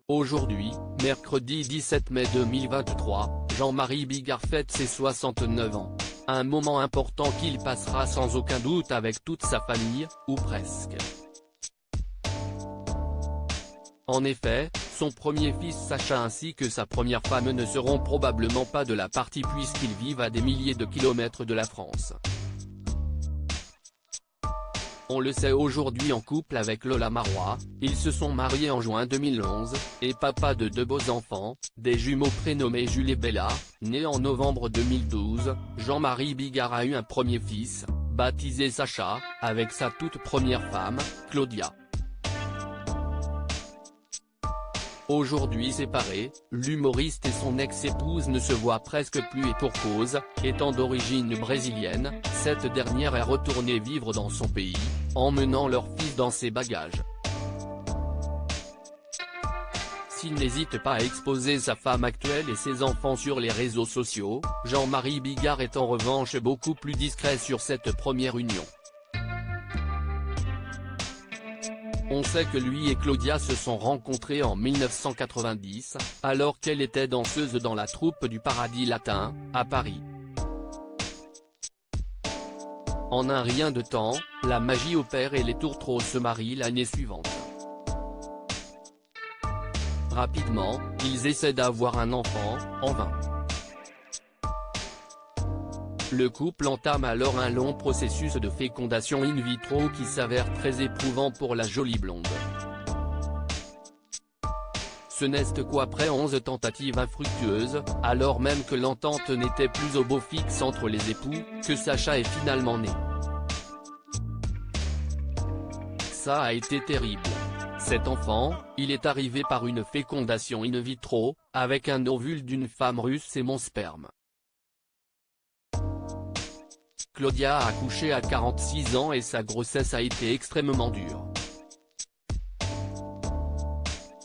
Aujourd'hui, mercredi 17 mai 2023, Jean-Marie Bigard fête ses 69 ans. Un moment important qu'il passera sans aucun doute avec toute sa famille, ou presque. En effet, son premier fils Sacha ainsi que sa première femme ne seront probablement pas de la partie puisqu'ils vivent à des milliers de kilomètres de la France. On le sait aujourd'hui en couple avec Lola Marois, ils se sont mariés en juin 2011, et papa de deux beaux enfants, des jumeaux prénommés Jules et Bella, nés en novembre 2012, Jean-Marie Bigard a eu un premier fils, baptisé Sacha, avec sa toute première femme, Claudia. Aujourd'hui séparés, l'humoriste et son ex-épouse ne se voient presque plus et pour cause, étant d'origine brésilienne, cette dernière est retournée vivre dans son pays, emmenant leur fils dans ses bagages. S'il n'hésite pas à exposer sa femme actuelle et ses enfants sur les réseaux sociaux, Jean-Marie Bigard est en revanche beaucoup plus discret sur cette première union. On sait que lui et Claudia se sont rencontrés en 1990, alors qu'elle était danseuse dans la troupe du Paradis Latin, à Paris. En un rien de temps, la magie opère et les tourtereaux se marient l'année suivante. Rapidement, ils essaient d'avoir un enfant, en vain. Le couple entame alors un long processus de fécondation in vitro qui s'avère très éprouvant pour la jolie blonde. Ce n'est qu'après 11 tentatives infructueuses, alors même que l'entente n'était plus au beau fixe entre les époux, que Sacha est finalement né. Ça a été terrible. Cet enfant, il est arrivé par une fécondation in vitro, avec un ovule d'une femme russe et mon sperme. Claudia a accouché à 46 ans et sa grossesse a été extrêmement dure.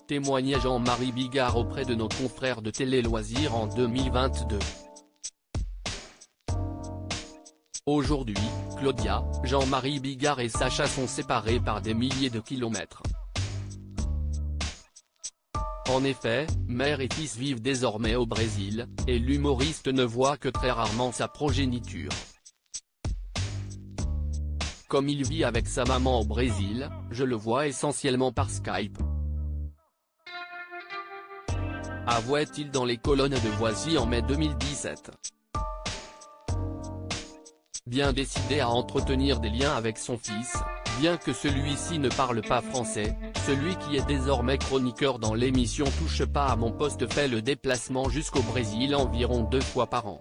Témoignait Jean-Marie Bigard auprès de nos confrères de Télé Loisirs en 2022. Aujourd'hui, Claudia, Jean-Marie Bigard et Sacha sont séparés par des milliers de kilomètres. En effet, mère et fils vivent désormais au Brésil, et l'humoriste ne voit que très rarement sa progéniture. Comme il vit avec sa maman au Brésil, je le vois essentiellement par Skype. Avouait-il dans les colonnes de Voici en mai 2017. Bien décidé à entretenir des liens avec son fils, bien que celui-ci ne parle pas français, celui qui est désormais chroniqueur dans l'émission Touche pas à mon poste fait le déplacement jusqu'au Brésil environ 2 fois par an.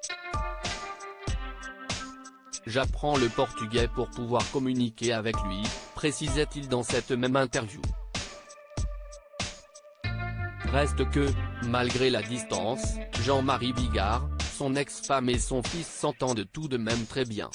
J'apprends le portugais pour pouvoir communiquer avec lui, précisait-il dans cette même interview. Reste que, malgré la distance, Jean-Marie Bigard, son ex-femme et son fils s'entendent tout de même très bien.